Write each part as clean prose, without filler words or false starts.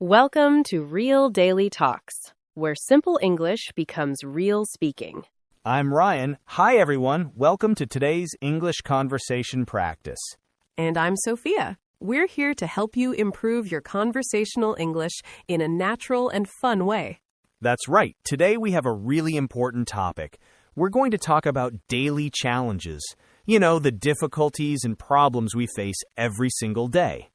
Welcome to Real Daily Talks, where simple English becomes real speaking. I'm Ryan. Hi, everyone. Welcome to today's English conversation practice. And I'm Sophia. We're here to help you improve your conversational English in a natural and fun way. That's right. Today we have a really important topic. We're going to talk about daily challenges. You know, the difficulties and problems we face every single day.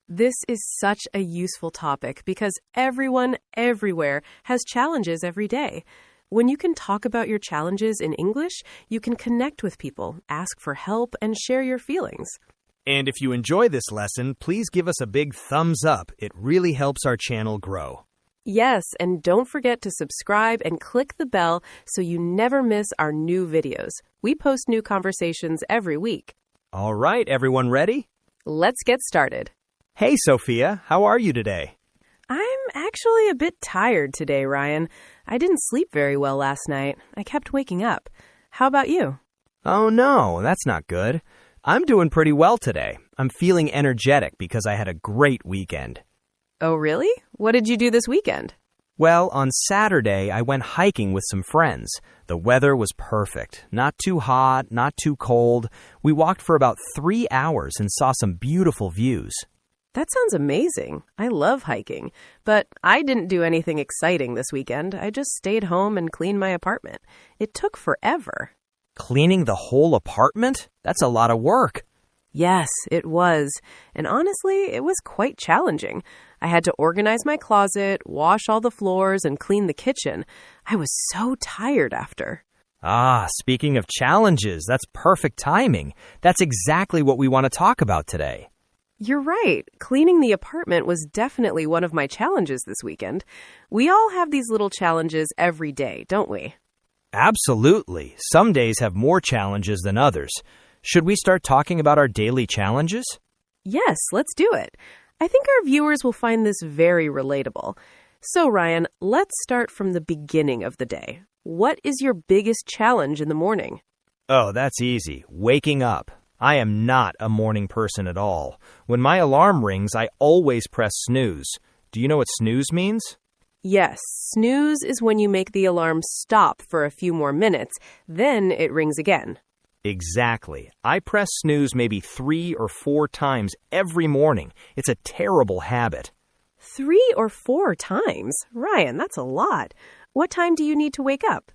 This is such a useful topic because everyone, everywhere, has challenges every day. When you can talk about your challenges in English, you can connect with people, ask for help, and share your feelings. And if you enjoy this lesson, please give us a big thumbs up. It really helps our channel grow. Yes, and don't forget to subscribe and click the bell so you never miss our new videos. We post new conversations every week. All right, everyone ready? Let's get started. Hey, Sophia, how are you today? I'm actually a bit tired today, Ryan. I didn't sleep very well last night. I kept waking up. How about you? Oh, no, that's not good. I'm doing pretty well today. I'm feeling energetic because I had a great weekend. Oh, really? What did you do this weekend? Well, on Saturday, I went hiking with some friends. The weather was perfect. Not too hot, not too cold. We walked for about 3 hours and saw some beautiful views. That sounds amazing. I love hiking. But I didn't do anything exciting this weekend. I just stayed home and cleaned my apartment. It took forever. Cleaning the whole apartment? That's a lot of work. Yes, it was. And honestly, it was quite challenging. I had to organize my closet, wash all the floors, and clean the kitchen. I was so tired after. Speaking of challenges, that's perfect timing. That's exactly what we want to talk about today. You're right. Cleaning the apartment was definitely one of my challenges this weekend. We all have these little challenges every day, don't we? Absolutely. Some days have more challenges than others. Should we start talking about our daily challenges? Yes, let's do it. I think our viewers will find this very relatable. So, Ryan, let's start from the beginning of the day. What is your biggest challenge in the morning? Oh, that's easy. Waking up. I am not a morning person at all. When my alarm rings, I always press snooze. Do you know what snooze means? Yes, snooze is when you make the alarm stop for a few more minutes, then it rings again. Exactly. I press snooze maybe 3 or 4 times every morning. It's a terrible habit. 3 or 4 times? Ryan, that's a lot. What time do you need to wake up?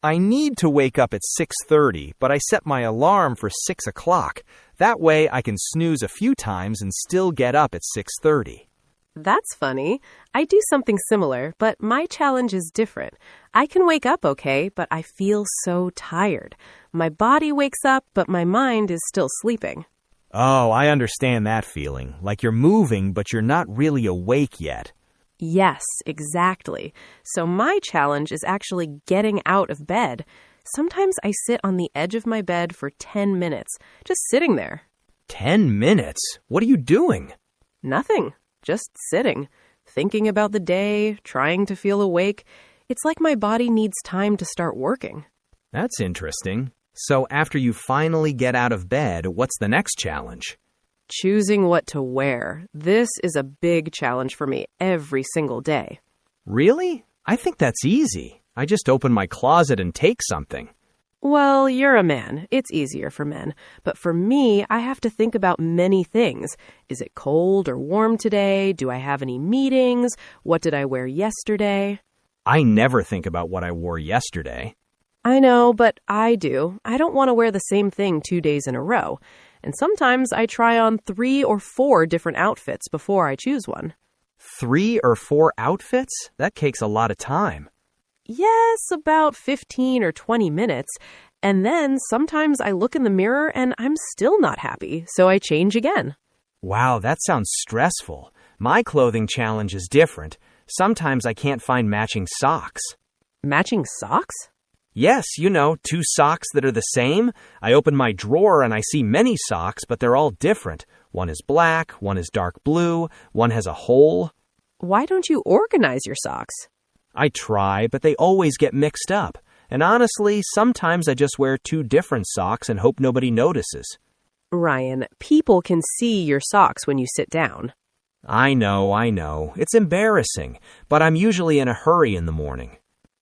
I need to wake up at 6:30, but I set my alarm for 6 o'clock. That way I can snooze a few times and still get up at 6:30. That's funny. I do something similar, but my challenge is different. I can wake up okay, but I feel so tired. My body wakes up, but my mind is still sleeping. Oh, I understand that feeling. Like you're moving, but you're not really awake yet. Yes, exactly. So my challenge is actually getting out of bed. Sometimes I sit on the edge of my bed for 10 minutes, just sitting there. 10 minutes? What are you doing? Nothing. Just sitting, thinking about the day, trying to feel awake. It's like my body needs time to start working. That's interesting. So after you finally get out of bed, what's the next challenge? Choosing what to wear. This is a big challenge for me every single day. Really? I think that's easy. I just open my closet and take something. Well, you're a man. It's easier for men. But for me, I have to think about many things. Is it cold or warm today? Do I have any meetings? What did I wear yesterday? I never think about what I wore yesterday. I know, but I do. I don't want to wear the same thing 2 days in a row. And sometimes I try on 3 or 4 different outfits before I choose one. 3 or 4 outfits? That takes a lot of time. Yes, about 15 or 20 minutes. And then sometimes I look in the mirror and I'm still not happy, so I change again. Wow, that sounds stressful. My clothing challenge is different. Sometimes I can't find matching socks. Matching socks? Yes, 2 socks that are the same. I open my drawer and I see many socks, but they're all different. One is black, one is dark blue, one has a hole. Why don't you organize your socks? I try, but they always get mixed up. And honestly, sometimes I just wear 2 different socks and hope nobody notices. Ryan, people can see your socks when you sit down. I know. It's embarrassing, but I'm usually in a hurry in the morning.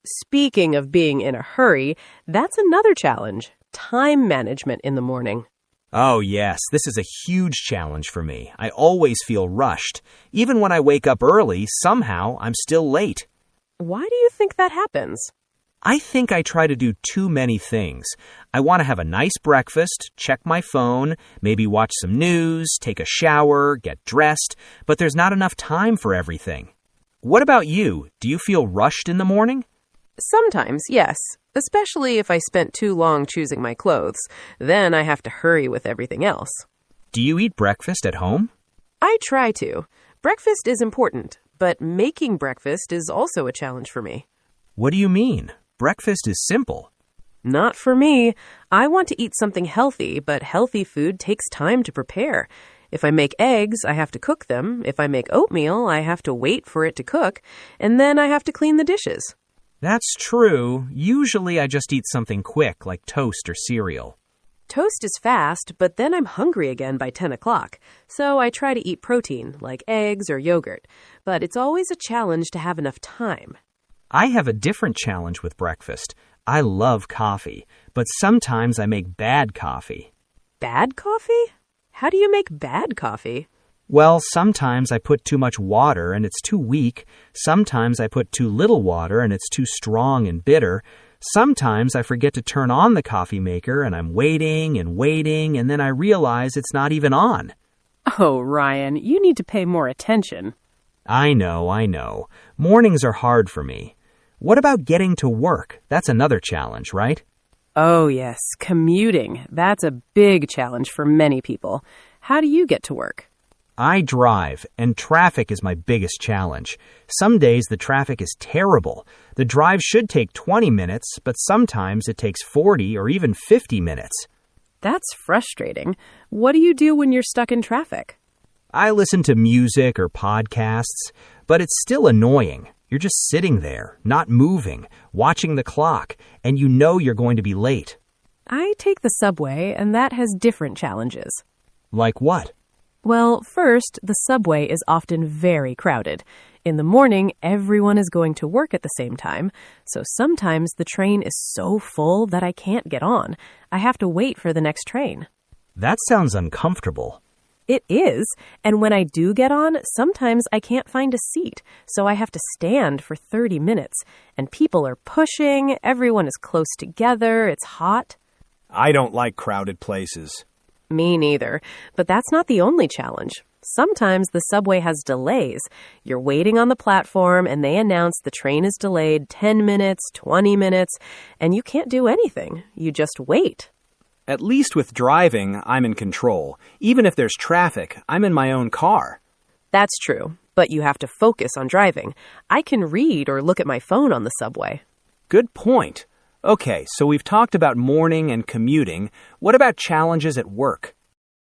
Speaking of being in a hurry, that's another challenge, time management in the morning. Oh, yes, this is a huge challenge for me. I always feel rushed. Even when I wake up early, somehow I'm still late. Why do you think that happens? I think I try to do too many things. I want to have a nice breakfast, check my phone, maybe watch some news, take a shower, get dressed, but there's not enough time for everything. What about you? Do you feel rushed in the morning? Sometimes, yes, especially if I spent too long choosing my clothes. Then I have to hurry with everything else. Do you eat breakfast at home? I try to. Breakfast is important, but making breakfast is also a challenge for me. What do you mean? Breakfast is simple. Not for me. I want to eat something healthy, but healthy food takes time to prepare. If I make eggs, I have to cook them. If I make oatmeal, I have to wait for it to cook, and then I have to clean the dishes. That's true. Usually I just eat something quick, like toast or cereal. Toast is fast, but then I'm hungry again by 10 o'clock, so I try to eat protein, like eggs or yogurt. But it's always a challenge to have enough time. I have a different challenge with breakfast. I love coffee, but sometimes I make bad coffee. Bad coffee? How do you make bad coffee? Well, sometimes I put too much water and it's too weak. Sometimes I put too little water and it's too strong and bitter. Sometimes I forget to turn on the coffee maker and I'm waiting, and then I realize it's not even on. Oh, Ryan, you need to pay more attention. I know. Mornings are hard for me. What about getting to work? That's another challenge, right? Oh, yes, commuting. That's a big challenge for many people. How do you get to work? I drive, and traffic is my biggest challenge. Some days the traffic is terrible. The drive should take 20 minutes, but sometimes it takes 40 or even 50 minutes. That's frustrating. What do you do when you're stuck in traffic? I listen to music or podcasts, but it's still annoying. You're just sitting there, not moving, watching the clock, and you know you're going to be late. I take the subway, and that has different challenges. Like what? Well, first, the subway is often very crowded. In the morning, everyone is going to work at the same time, so sometimes the train is so full that I can't get on. I have to wait for the next train. That sounds uncomfortable. It is, and when I do get on, sometimes I can't find a seat, so I have to stand for 30 minutes, and people are pushing, everyone is close together, it's hot. I don't like crowded places. Me neither, but that's not the only challenge. Sometimes the subway has delays. You're waiting on the platform, and they announce the train is delayed 10 minutes, 20 minutes, and you can't do anything. You just wait. At least with driving, I'm in control. Even if there's traffic, I'm in my own car. That's true, but you have to focus on driving. I can read or look at my phone on the subway. Good point. Okay, so we've talked about morning and commuting. What about challenges at work?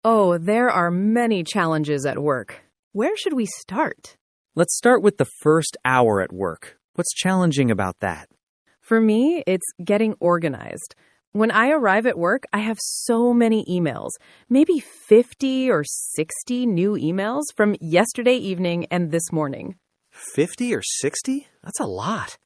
Oh, there are many challenges at work. Where should we start? Let's start with the first hour at work. What's challenging about that? For me, it's getting organized. When I arrive at work, I have so many emails, maybe 50 or 60 new emails from yesterday evening and this morning. 50 or 60? That's a lot.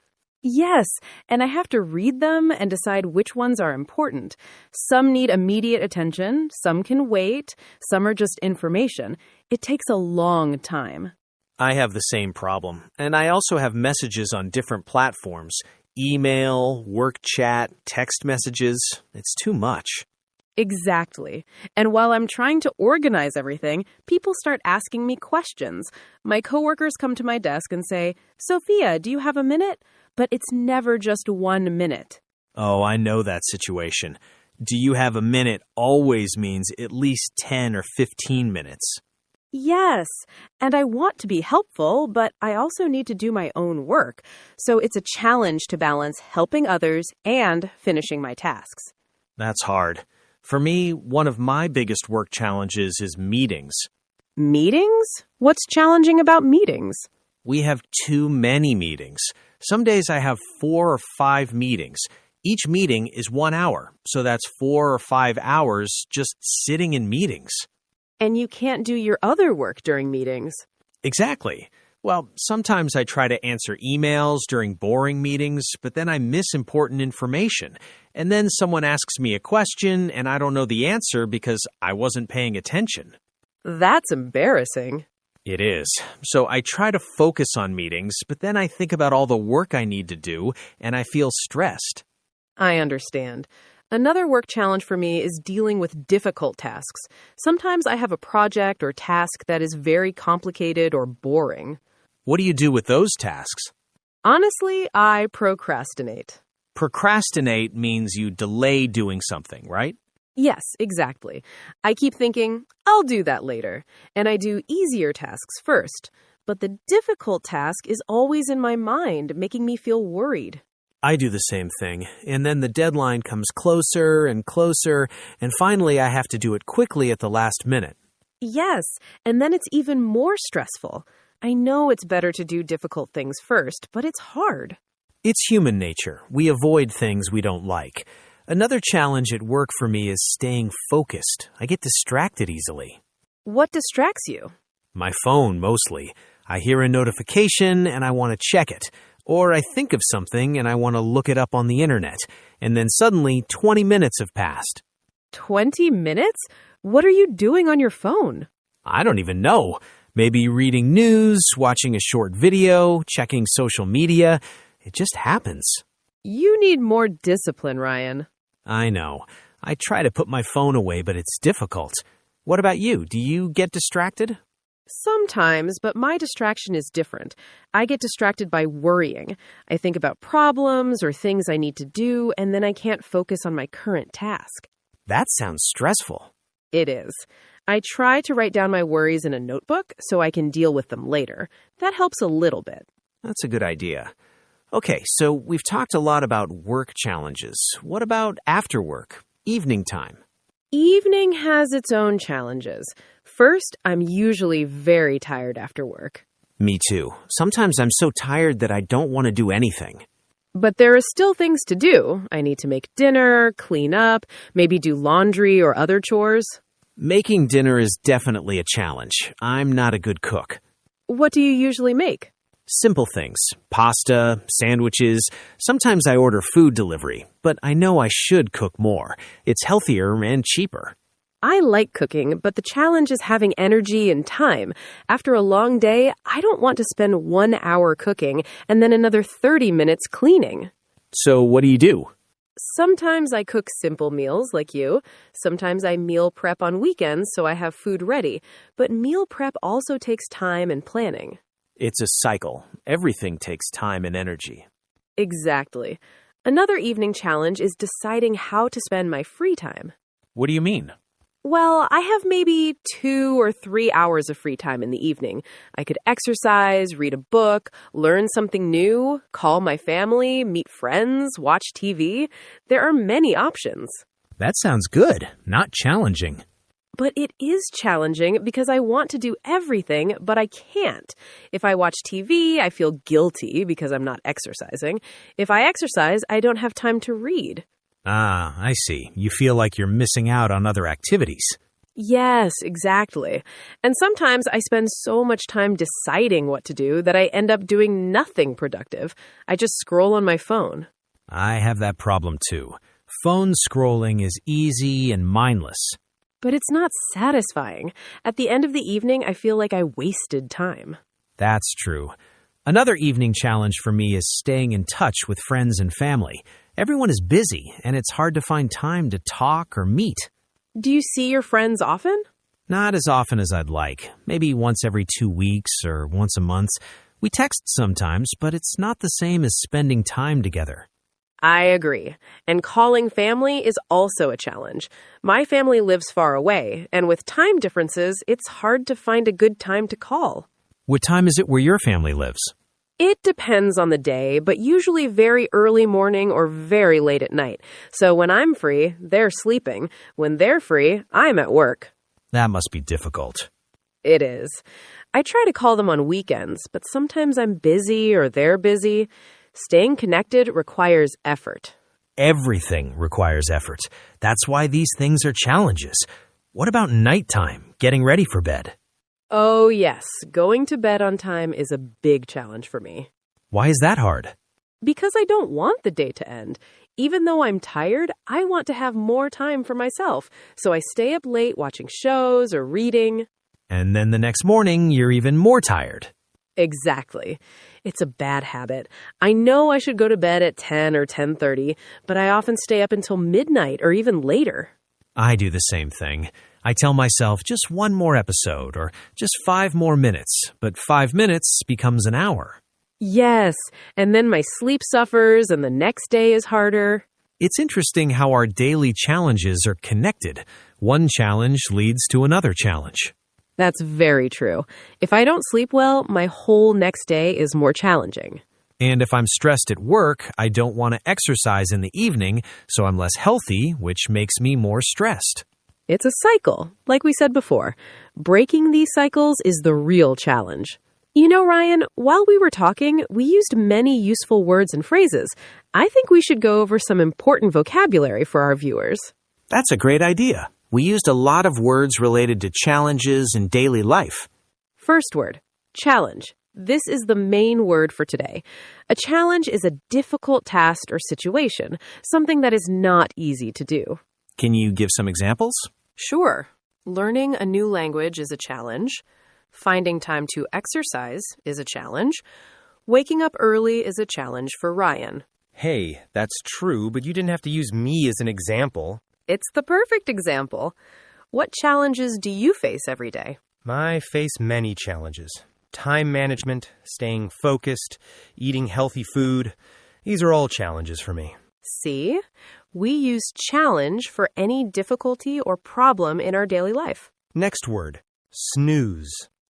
Yes, and I have to read them and decide which ones are important. Some need immediate attention, some can wait, some are just information. It takes a long time. I have the same problem, and I also have messages on different platforms. Email, work chat, text messages. It's too much. Exactly. And while I'm trying to organize everything, people start asking me questions. My coworkers come to my desk and say, "Sophia, do you have a minute?" But it's never just 1 minute. Oh, I know that situation. Do you have a minute always means at least 10 or 15 minutes. Yes, and I want to be helpful, but I also need to do my own work. So it's a challenge to balance helping others and finishing my tasks. That's hard. For me, one of my biggest work challenges is meetings. Meetings? What's challenging about meetings? We have too many meetings. Some days I have 4 or 5 meetings. Each meeting is 1 hour, so that's 4 or 5 hours just sitting in meetings. And you can't do your other work during meetings. Exactly. Well, sometimes I try to answer emails during boring meetings, but then I miss important information. And then someone asks me a question, and I don't know the answer because I wasn't paying attention. That's embarrassing. It is. So I try to focus on meetings, but then I think about all the work I need to do, and I feel stressed. I understand. Another work challenge for me is dealing with difficult tasks. Sometimes I have a project or task that is very complicated or boring. What do you do with those tasks? Honestly, I procrastinate. Procrastinate means you delay doing something, right? Yes, exactly. I keep thinking, I'll do that later, and I do easier tasks first. But the difficult task is always in my mind, making me feel worried. I do the same thing, and then the deadline comes closer and closer, and finally I have to do it quickly at the last minute. Yes, and then it's even more stressful. I know it's better to do difficult things first, but it's hard. It's human nature. We avoid things we don't like. Another challenge at work for me is staying focused. I get distracted easily. What distracts you? My phone, mostly. I hear a notification and I want to check it. Or I think of something and I want to look it up on the internet. And then suddenly 20 minutes have passed. 20 minutes? What are you doing on your phone? I don't even know. Maybe reading news, watching a short video, checking social media. It just happens. You need more discipline, Ryan. I know. I try to put my phone away, but it's difficult. What about you? Do you get distracted? Sometimes, but my distraction is different. I get distracted by worrying. I think about problems or things I need to do, and then I can't focus on my current task. That sounds stressful. It is. I try to write down my worries in a notebook so I can deal with them later. That helps a little bit. That's a good idea. Okay, so we've talked a lot about work challenges. What about after work, evening time? Evening has its own challenges. First, I'm usually very tired after work. Me too. Sometimes I'm so tired that I don't want to do anything. But there are still things to do. I need to make dinner, clean up, maybe do laundry or other chores. Making dinner is definitely a challenge. I'm not a good cook. What do you usually make? Simple things. Pasta, sandwiches. Sometimes I order food delivery, but I know I should cook more. It's healthier and cheaper. I like cooking, but the challenge is having energy and time. After a long day, I don't want to spend 1 hour cooking and then another 30 minutes cleaning. So what do you do? Sometimes I cook simple meals like you. Sometimes I meal prep on weekends so I have food ready. But meal prep also takes time and planning. It's a cycle. Everything takes time and energy. Exactly. Another evening challenge is deciding how to spend my free time. What do you mean? Well, I have maybe 2 or 3 hours of free time in the evening. I could exercise, read a book, learn something new, call my family, meet friends, watch TV. There are many options. That sounds good, not challenging. But it is challenging because I want to do everything, but I can't. If I watch TV, I feel guilty because I'm not exercising. If I exercise, I don't have time to read. Ah, I see. You feel like you're missing out on other activities. Yes, exactly. And sometimes I spend so much time deciding what to do that I end up doing nothing productive. I just scroll on my phone. I have that problem too. Phone scrolling is easy and mindless. But it's not satisfying. At the end of the evening, I feel like I wasted time. That's true. Another evening challenge for me is staying in touch with friends and family. Everyone is busy, and it's hard to find time to talk or meet. Do you see your friends often? Not as often as I'd like. Maybe once every 2 weeks or once a month. We text sometimes, but it's not the same as spending time together. I agree. And calling family is also a challenge. My family lives far away, and with time differences, it's hard to find a good time to call. What time is it where your family lives? It depends on the day, but usually very early morning or very late at night. So when I'm free, they're sleeping. When they're free, I'm at work. That must be difficult. It is. I try to call them on weekends, but sometimes I'm busy or they're busy. Staying connected requires effort. Everything requires effort. That's why these things are challenges. What about nighttime, getting ready for bed? Oh, yes. Going to bed on time is a big challenge for me. Why is that hard? Because I don't want the day to end. Even though I'm tired, I want to have more time for myself. So I stay up late watching shows or reading. And then the next morning, you're even more tired. Exactly. It's a bad habit. I know I should go to bed at 10 or 10:30, but I often stay up until midnight or even later. I do the same thing. I tell myself just one more episode or just 5 more minutes, but 5 minutes becomes an hour. Yes, and then my sleep suffers and the next day is harder. It's interesting how our daily challenges are connected. One challenge leads to another challenge. That's very true. If I don't sleep well, my whole next day is more challenging. And if I'm stressed at work, I don't want to exercise in the evening, so I'm less healthy, which makes me more stressed. It's a cycle, like we said before. Breaking these cycles is the real challenge. You know, Ryan, while we were talking, we used many useful words and phrases. I think we should go over some important vocabulary for our viewers. That's a great idea. We used a lot of words related to challenges in daily life. First word, challenge. This is the main word for today. A challenge is a difficult task or situation, something that is not easy to do. Can you give some examples? Sure. Learning a new language is a challenge. Finding time to exercise is a challenge. Waking up early is a challenge for Ryan. Hey, that's true, but you didn't have to use me as an example. It's the perfect example. What challenges do you face every day? I face many challenges. Time management, staying focused, eating healthy food. These are all challenges for me. See? We use challenge for any difficulty or problem in our daily life. Next word, snooze.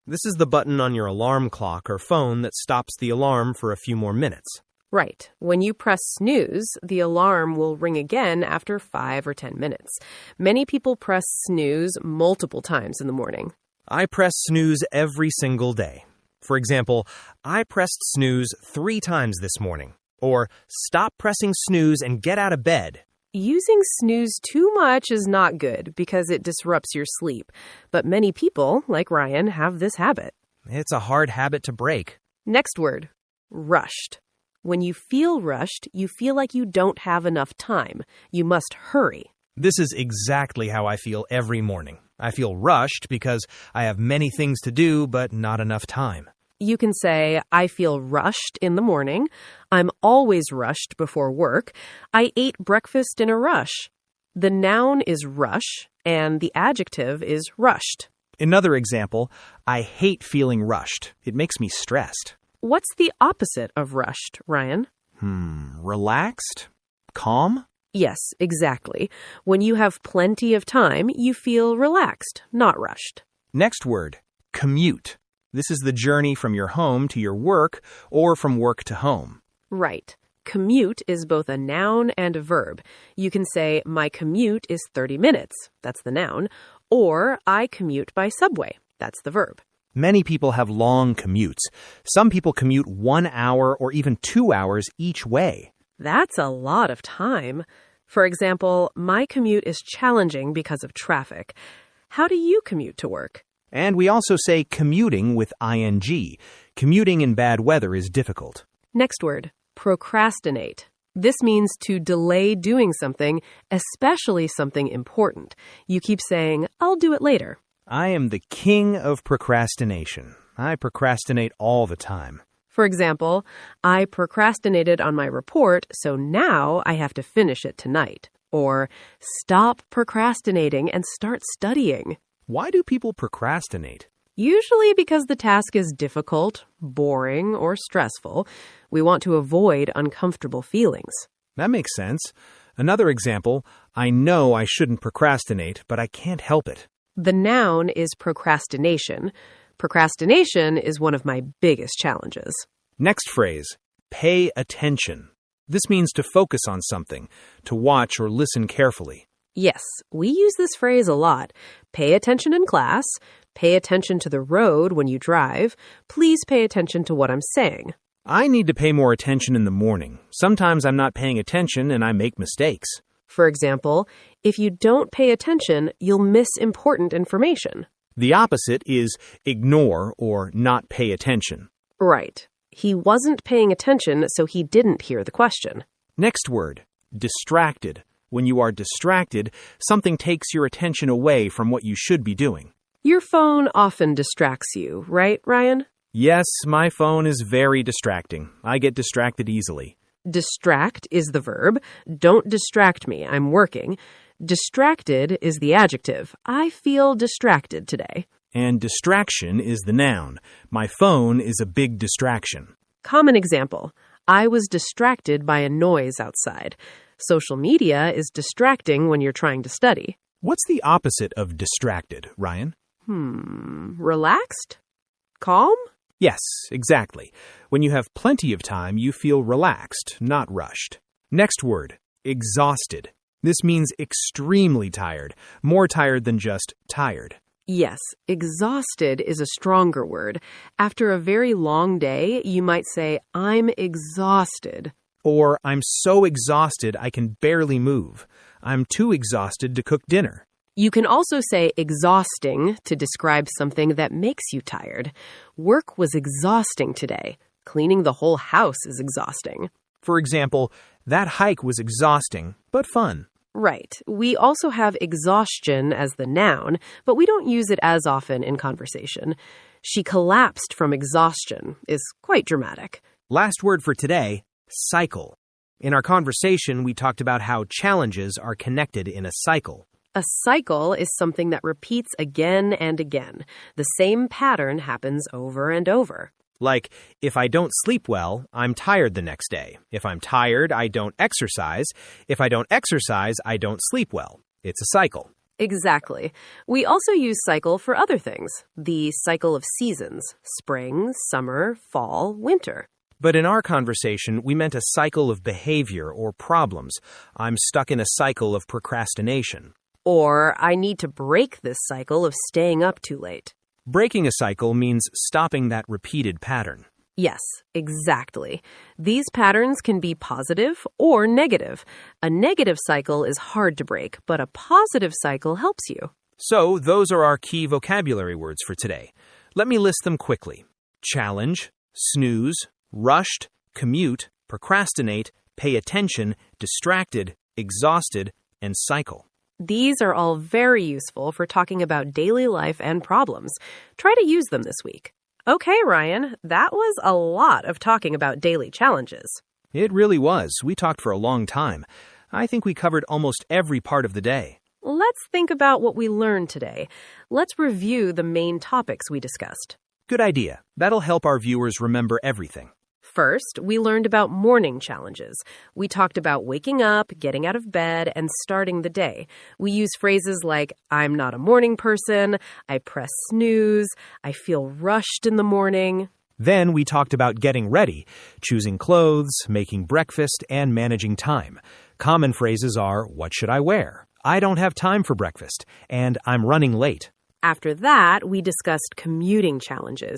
This is the button on your alarm clock or phone that stops the alarm for a few more minutes. Right. When you press snooze, the alarm will ring again after 5 or 10 minutes. Many people press snooze multiple times in the morning. I press snooze every single day. For example, I pressed snooze 3 times this morning. Or stop pressing snooze and get out of bed. Using snooze too much is not good because it disrupts your sleep. But many people, like Ryan, have this habit. It's a hard habit to break. Next word, rushed. When you feel rushed, you feel like you don't have enough time. You must hurry. This is exactly how I feel every morning. I feel rushed because I have many things to do, but not enough time. You can say, I feel rushed in the morning. I'm always rushed before work. I ate breakfast in a rush. The noun is rush, and the adjective is rushed. Another example, I hate feeling rushed. It makes me stressed. What's the opposite of rushed, Ryan? Relaxed? Calm? Yes, exactly. When you have plenty of time, you feel relaxed, not rushed. Next word, commute. This is the journey from your home to your work or from work to home. Right. Commute is both a noun and a verb. You can say, my commute is 30 minutes. That's the noun. Or, I commute by subway. That's the verb. Many people have long commutes. Some people commute 1 hour or even 2 hours each way. That's a lot of time. For example, my commute is challenging because of traffic. How do you commute to work? And we also say commuting with ing. Commuting in bad weather is difficult. Next word, procrastinate. This means to delay doing something, especially something important. You keep saying, I'll do it later. I am the king of procrastination. I procrastinate all the time. For example, I procrastinated on my report, so now I have to finish it tonight. Or, stop procrastinating and start studying. Why do people procrastinate? Usually because the task is difficult, boring, or stressful. We want to avoid uncomfortable feelings. That makes sense. Another example, I know I shouldn't procrastinate, but I can't help it. The noun is procrastination. Procrastination is one of my biggest challenges. Next phrase, pay attention. This means to focus on something, to watch or listen carefully. Yes, we use this phrase a lot. Pay attention in class. Pay attention to the road when you drive. Please pay attention to what I'm saying. I need to pay more attention in the morning. Sometimes I'm not paying attention and I make mistakes. For example, if you don't pay attention, you'll miss important information. The opposite is ignore or not pay attention. Right. He wasn't paying attention, so he didn't hear the question. Next word, distracted. When you are distracted, something takes your attention away from what you should be doing. Your phone often distracts you, right, Ryan? Yes, my phone is very distracting. I get distracted easily. Distract is the verb. Don't distract me, I'm working. Distracted is the adjective. I feel distracted today. And distraction is the noun. My phone is a big distraction. Common example. I was distracted by a noise outside. Social media is distracting when you're trying to study. What's the opposite of distracted, Ryan? Relaxed? Calm? Yes, exactly. When you have plenty of time, you feel relaxed, not rushed. Next word, exhausted. This means extremely tired, more tired than just tired. Yes, exhausted is a stronger word. After a very long day, you might say, I'm exhausted. Or, I'm so exhausted I can barely move. I'm too exhausted to cook dinner. You can also say exhausting to describe something that makes you tired. Work was exhausting today. Cleaning the whole house is exhausting. For example, that hike was exhausting, but fun. Right. We also have exhaustion as the noun, but we don't use it as often in conversation. She collapsed from exhaustion is quite dramatic. Last word for today, cycle. In our conversation, we talked about how challenges are connected in a cycle. A cycle is something that repeats again and again. The same pattern happens over and over. Like, if I don't sleep well, I'm tired the next day. If I'm tired, I don't exercise. If I don't exercise, I don't sleep well. It's a cycle. Exactly. We also use cycle for other things. The cycle of seasons: spring, summer, fall, winter. But in our conversation, we meant a cycle of behavior or problems. I'm stuck in a cycle of procrastination. Or, I need to break this cycle of staying up too late. Breaking a cycle means stopping that repeated pattern. Yes, exactly. These patterns can be positive or negative. A negative cycle is hard to break, but a positive cycle helps you. So, those are our key vocabulary words for today. Let me list them quickly. Challenge, snooze, rushed, commute, procrastinate, pay attention, distracted, exhausted, and cycle. These are all very useful for talking about daily life and problems. Try to use them this week. Okay, Ryan, that was a lot of talking about daily challenges. It really was. We talked for a long time. I think we covered almost every part of the day. Let's think about what we learned today. Let's review the main topics we discussed. Good idea. That'll help our viewers remember everything. First, we learned about morning challenges. We talked about waking up, getting out of bed, and starting the day. We use phrases like, I'm not a morning person, I press snooze, I feel rushed in the morning. Then we talked about getting ready, choosing clothes, making breakfast, and managing time. Common phrases are, what should I wear? I don't have time for breakfast, and I'm running late. After that, we discussed commuting challenges.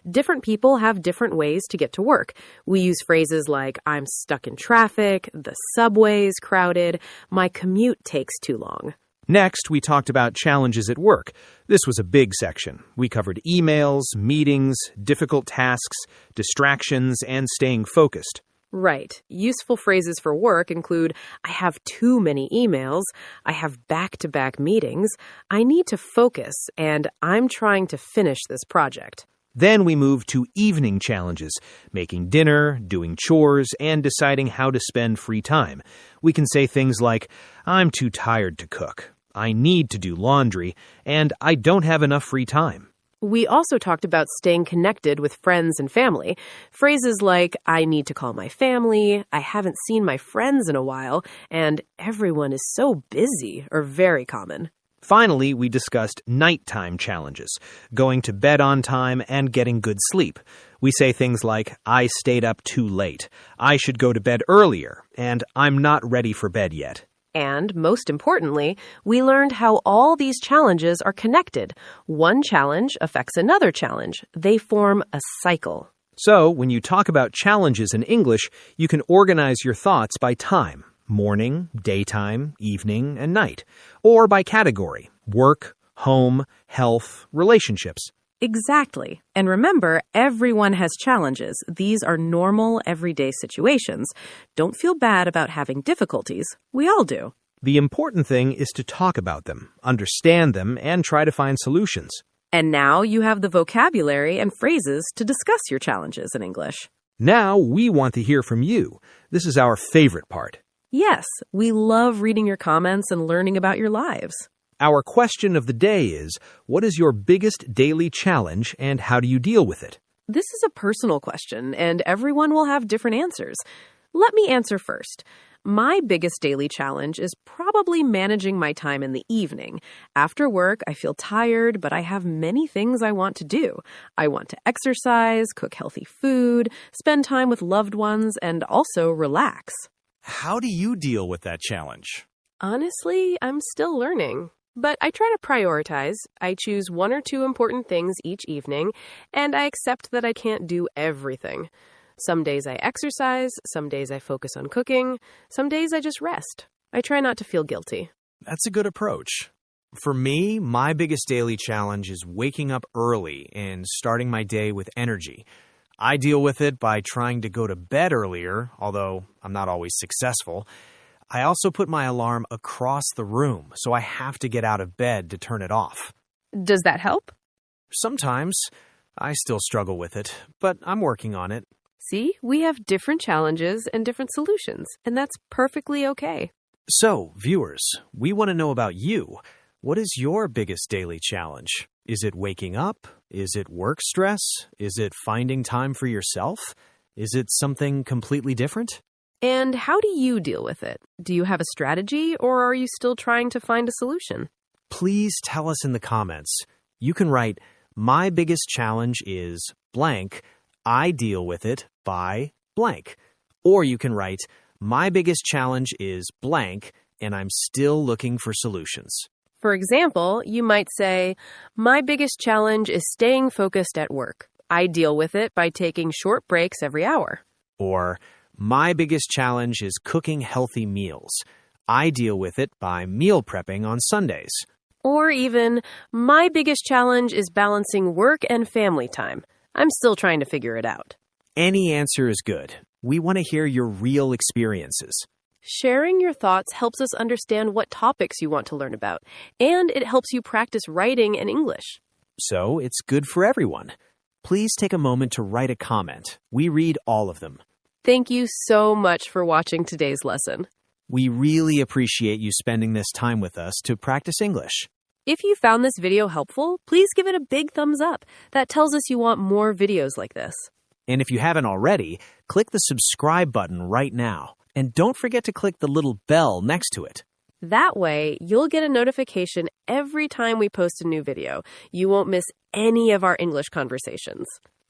Different people have different ways to get to work. We use phrases like, I'm stuck in traffic, the subway is crowded, my commute takes too long. Next, we talked about challenges at work. This was a big section. We covered emails, meetings, difficult tasks, distractions, and staying focused. Right. Useful phrases for work include, I have too many emails, I have back-to-back meetings, I need to focus, and I'm trying to finish this project. Then we moved to evening challenges, making dinner, doing chores, and deciding how to spend free time. We can say things like, I'm too tired to cook, I need to do laundry, and I don't have enough free time. We also talked about staying connected with friends and family. Phrases like, I need to call my family, I haven't seen my friends in a while, and everyone is so busy are very common. Finally, we discussed nighttime challenges, going to bed on time and getting good sleep. We say things like, I stayed up too late, I should go to bed earlier, and I'm not ready for bed yet. And, most importantly, we learned how all these challenges are connected. One challenge affects another challenge. They form a cycle. So, when you talk about challenges in English, you can organize your thoughts by time: morning, daytime, evening, and night. Or by category: work, home, health, relationships. Exactly. And remember, everyone has challenges. These are normal, everyday situations. Don't feel bad about having difficulties. We all do. The important thing is to talk about them, understand them, and try to find solutions. And now you have the vocabulary and phrases to discuss your challenges in English. Now we want to hear from you. This is our favorite part. Yes, we love reading your comments and learning about your lives. Our question of the day is, what is your biggest daily challenge and how do you deal with it? This is a personal question, and everyone will have different answers. Let me answer first. My biggest daily challenge is probably managing my time in the evening. After work, I feel tired, but I have many things I want to do. I want to exercise, cook healthy food, spend time with loved ones, and also relax. How do you deal with that challenge? Honestly, I'm still learning. But I try to prioritize. I choose 1 or 2 important things each evening, and I accept that I can't do everything. Some days I exercise, some days I focus on cooking, some days I just rest. I try not to feel guilty. That's a good approach. For me, my biggest daily challenge is waking up early and starting my day with energy. I deal with it by trying to go to bed earlier, although I'm not always successful. I also put my alarm across the room, so I have to get out of bed to turn it off. Does that help? Sometimes. I still struggle with it, but I'm working on it. See, we have different challenges and different solutions, and that's perfectly okay. So, viewers, we want to know about you. What is your biggest daily challenge? Is it waking up? Is it work stress? Is it finding time for yourself? Is it something completely different? And how do you deal with it? Do you have a strategy, or are you still trying to find a solution? Please tell us in the comments. You can write, my biggest challenge is blank. I deal with it by blank. Or you can write, my biggest challenge is blank, and I'm still looking for solutions. For example, you might say, my biggest challenge is staying focused at work. I deal with it by taking short breaks every hour. Or, my biggest challenge is cooking healthy meals. I deal with it by meal prepping on Sundays. Or even, my biggest challenge is balancing work and family time. I'm still trying to figure it out. Any answer is good. We want to hear your real experiences. Sharing your thoughts helps us understand what topics you want to learn about, and it helps you practice writing and English. So it's good for everyone. Please take a moment to write a comment. We read all of them. Thank you so much for watching today's lesson. We really appreciate you spending this time with us to practice English. If you found this video helpful, please give it a big thumbs up. That tells us you want more videos like this. And if you haven't already, click the subscribe button right now. And don't forget to click the little bell next to it. That way, you'll get a notification every time we post a new video. You won't miss any of our English conversations.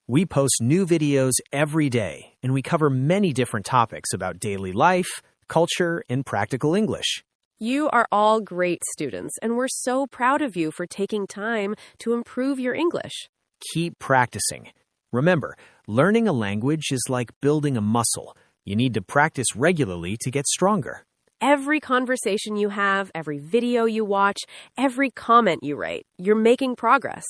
We post new videos every day, and we cover many different topics about daily life, culture, and practical English. You are all great students, and we're so proud of you for taking time to improve your English. Keep practicing. Remember, learning a language is like building a muscle. You need to practice regularly to get stronger. Every conversation you have, every video you watch, every comment you write, you're making progress.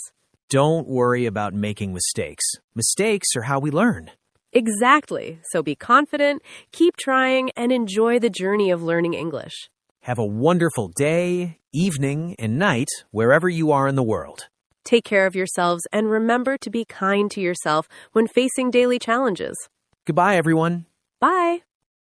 Don't worry about making mistakes. Mistakes are how we learn. Exactly. So be confident, keep trying, and enjoy the journey of learning English. Have a wonderful day, evening, and night wherever you are in the world. Take care of yourselves and remember to be kind to yourself when facing daily challenges. Goodbye, everyone. Bye.